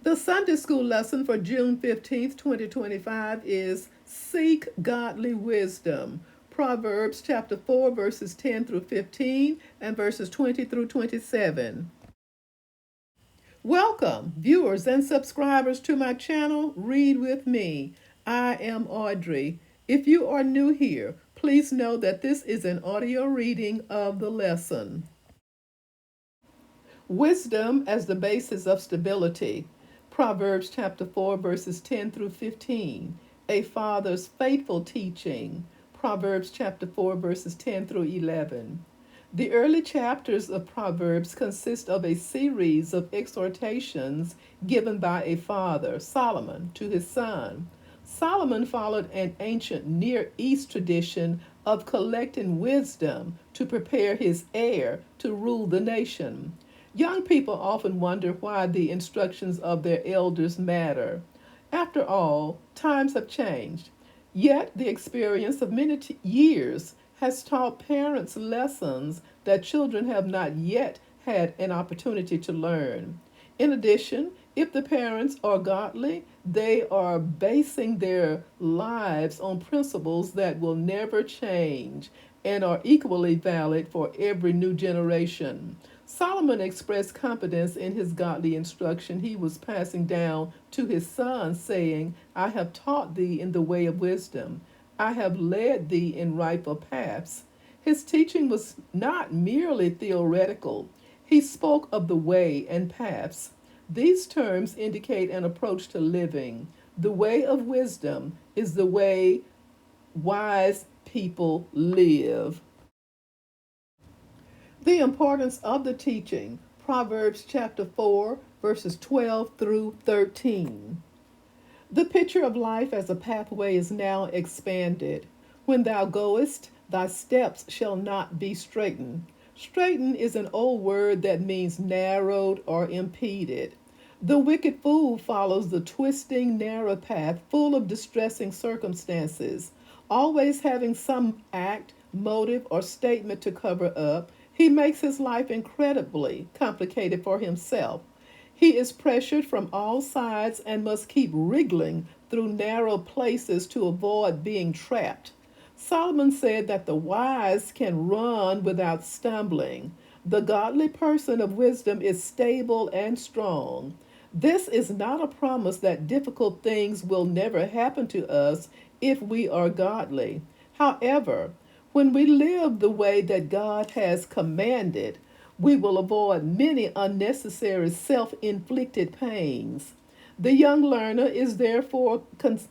The Sunday school lesson for June 15th, 2025 is Seek Godly Wisdom. Proverbs chapter 4, verses 10 through 15 and verses 20 through 27. Welcome, viewers and subscribers to my channel, Read With Me. I am Audrey. If you are new here, please know that this is an audio reading of the lesson. Wisdom as the basis of stability. Proverbs chapter 4, verses 10 through 15. A father's faithful teaching. Proverbs chapter 4, verses 10 through 11. The early chapters of Proverbs consist of a series of exhortations given by a father, Solomon, to his son. Solomon followed an ancient Near East tradition of collecting wisdom to prepare his heir to rule the nation. Young people often wonder why the instructions of their elders matter. After all, times have changed. Yet the experience of many years has taught parents lessons that children have not yet had an opportunity to learn. In addition, if the parents are godly, they are basing their lives on principles that will never change and are equally valid for every new generation. Solomon expressed confidence in his godly instruction he was passing down to his son, saying, I have taught thee in the way of wisdom. I have led thee in rightful paths. His teaching was not merely theoretical. He spoke of the way and paths. These terms indicate an approach to living. The way of wisdom is the way wise people live. The importance of the teaching. Proverbs chapter 4, verses 12 through 13. The picture of life as a pathway is now expanded. When thou goest, thy steps shall not be straitened. Straitened is an old word that means narrowed or impeded. The wicked fool follows the twisting, narrow path full of distressing circumstances, always having some act, motive, or statement to cover up. He makes his life incredibly complicated for himself. He is pressured from all sides and must keep wriggling through narrow places to avoid being trapped. Solomon said that the wise can run without stumbling. The godly person of wisdom is stable and strong. This is not a promise that difficult things will never happen to us if we are godly. However, when we live the way that God has commanded, we will avoid many unnecessary self inflicted pains. The young learner is therefore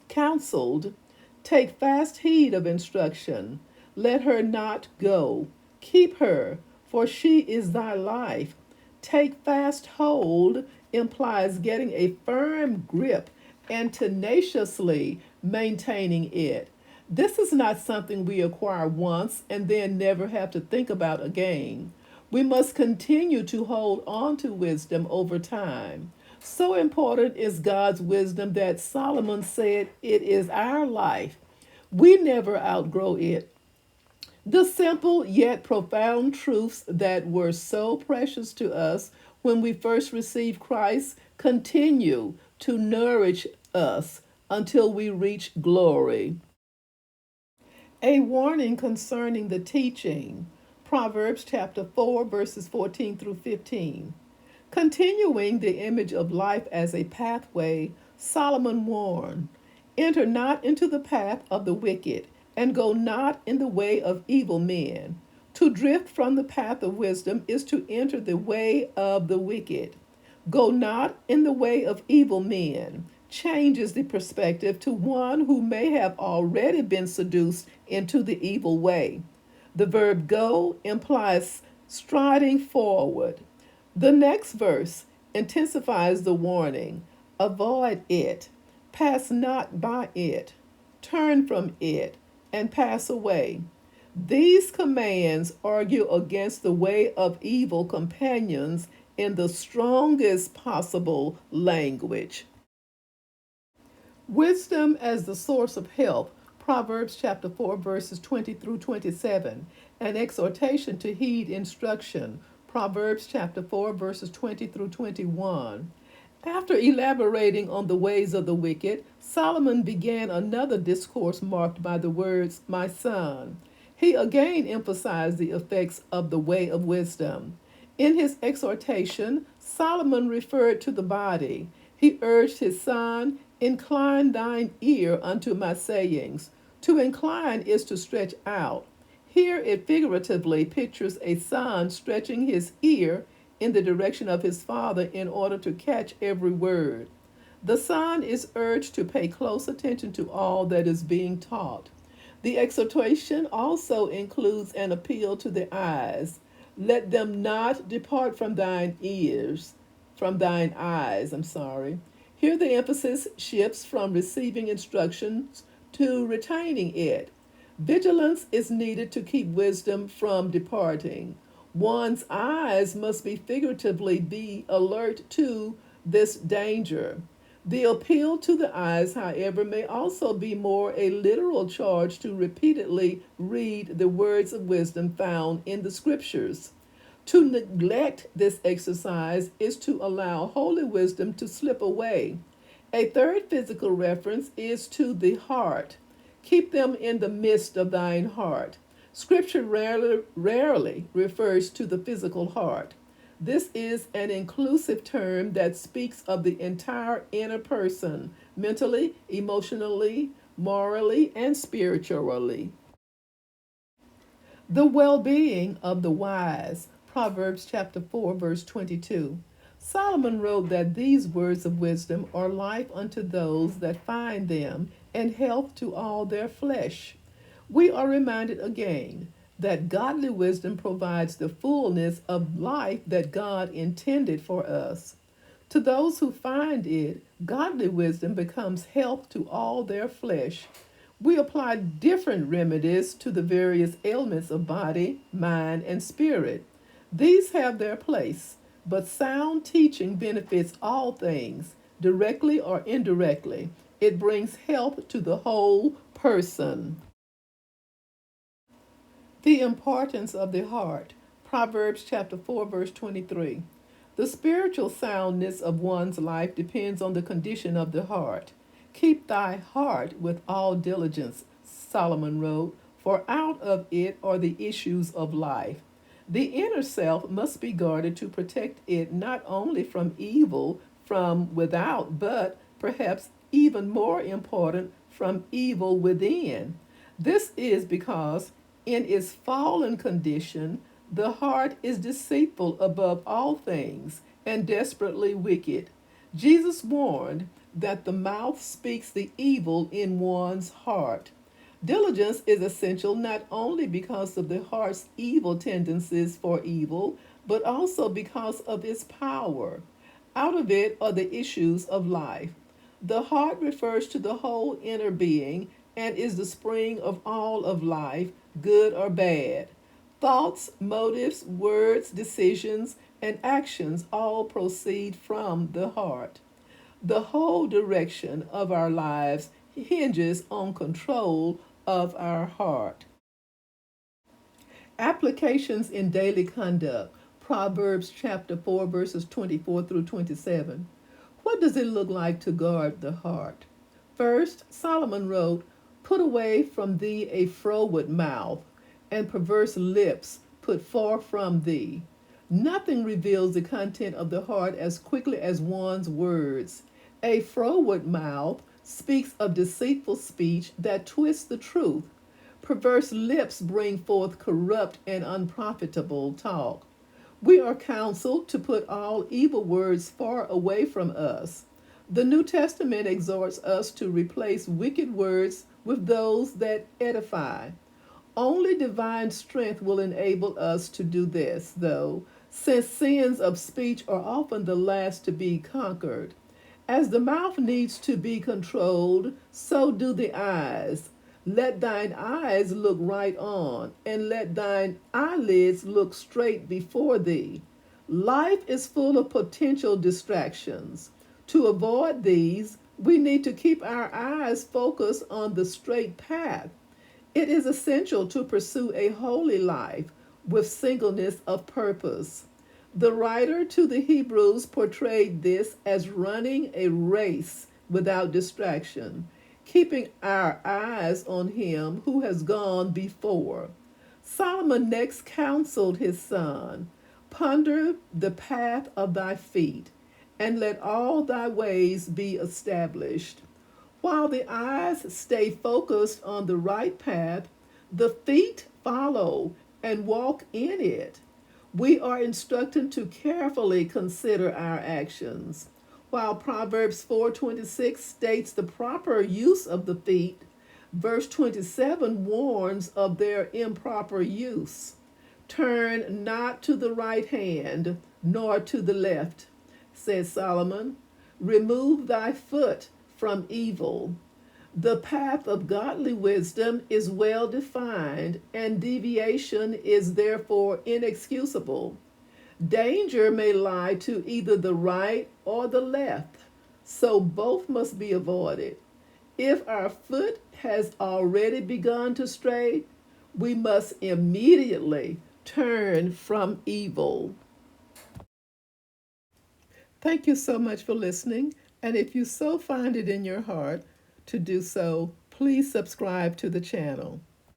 counseled, take fast heed of instruction. Let her not go. Keep her, for she is thy life. Take fast hold implies getting a firm grip and tenaciously maintaining it. This is not something we acquire once and then never have to think about again. We must continue to hold on to wisdom over time. So important is God's wisdom that Solomon said it is our life. We never outgrow it. The simple yet profound truths that were so precious to us when we first received Christ continue to nourish us until we reach glory. A warning concerning the teaching. Proverbs chapter 4, verses 14 through 15. Continuing the image of life as a pathway, Solomon warned, enter not into the path of the wicked, and go not in the way of evil men. To drift from the path of wisdom is to enter the way of the wicked. Go not in the way of evil men changes the perspective to one who may have already been seduced into the evil way. The verb go implies striding forward. The next verse intensifies the warning. Avoid it, pass not by it, turn from it, and pass away. These commands argue against the way of evil companions in the strongest possible language. Wisdom as the source of help. Proverbs chapter 4, verses 20 through 27. An exhortation to heed instruction. Proverbs chapter 4, verses 20 through 21. After elaborating on the ways of the wicked, Solomon began another discourse marked by the words, "My son." He again emphasized the effects of the way of wisdom. In his exhortation, Solomon referred to the body. He urged his son, "Incline thine ear unto my sayings." To incline is to stretch out. Here it figuratively pictures a son stretching his ear in the direction of his father in order to catch every word. The son is urged to pay close attention to all that is being taught. The exhortation also includes an appeal to the eyes. "Let them not depart from thine eyes, I'm sorry. Here the emphasis shifts from receiving instructions to retaining it. Vigilance is needed to keep wisdom from departing. One's eyes must figuratively be alert to this danger. The appeal to the eyes, however, may also be more a literal charge to repeatedly read the words of wisdom found in the scriptures. To neglect this exercise is to allow holy wisdom to slip away. A third physical reference is to the heart. "Keep them in the midst of thine heart." Scripture rarely refers to the physical heart. This is an inclusive term that speaks of the entire inner person, mentally, emotionally, morally, and spiritually. The well being of the wise. Proverbs chapter 4, verse 22. Solomon wrote that these words of wisdom are life unto those that find them, and health to all their flesh. We are reminded again that godly wisdom provides the fullness of life that God intended for us. To those who find it, godly wisdom becomes health to all their flesh. We apply different remedies to the various ailments of body, mind, and spirit. These have their place, but sound teaching benefits all things, directly or indirectly. It brings health to the whole person. The importance of the heart. Proverbs chapter 4, verse 23. The spiritual soundness of one's life depends on the condition of the heart. "Keep thy heart with all diligence," Solomon wrote, "for out of it are the issues of life." The inner self must be guarded to protect it not only from evil from without, but perhaps even more important, from evil within. This is because in its fallen condition, the heart is deceitful above all things and desperately wicked. Jesus warned that the mouth speaks the evil in one's heart. Diligence is essential not only because of the heart's evil tendencies for evil, but also because of its power. Out of it are the issues of life. The heart refers to the whole inner being and is the spring of all of life, good or bad. Thoughts, motives, words, decisions, and actions all proceed from the heart. The whole direction of our lives hinges on control of our heart. Applications in daily conduct. Proverbs chapter 4, verses 24 through 27. What does it look like to guard the heart? First, Solomon wrote, "Put away from thee a froward mouth, and perverse lips put far from thee." Nothing reveals the content of the heart as quickly as one's words. A froward mouth speaks of deceitful speech that twists the truth. Perverse lips bring forth corrupt and unprofitable talk. We are counseled to put all evil words far away from us. The New Testament exhorts us to replace wicked words with those that edify. Only divine strength will enable us to do this, though, since sins of speech are often the last to be conquered. As the mouth needs to be controlled, so do the eyes. Let thine eyes look right on, and let thine eyelids look straight before thee. Life is full of potential distractions. To avoid these, we need to keep our eyes focused on the straight path. It is essential to pursue a holy life with singleness of purpose. The writer to the Hebrews portrayed this as running a race without distraction, keeping our eyes on him who has gone before. Solomon next counseled his son, ponder the path of thy feet, and let all thy ways be established. While the eyes stay focused on the right path, the feet follow and walk in it. We are instructed to carefully consider our actions. While Proverbs 4:26 states the proper use of the feet, verse 27 warns of their improper use. Turn not to the right hand, nor to the left, says Solomon. Remove thy foot from evil. The path of godly wisdom is well defined, and deviation is therefore inexcusable. Danger may lie to either the right or the left, so both must be avoided. If our foot has already begun to stray, we must immediately turn from evil. Thank you so much for listening. And if you so find it in your heart to do so, please subscribe to the channel.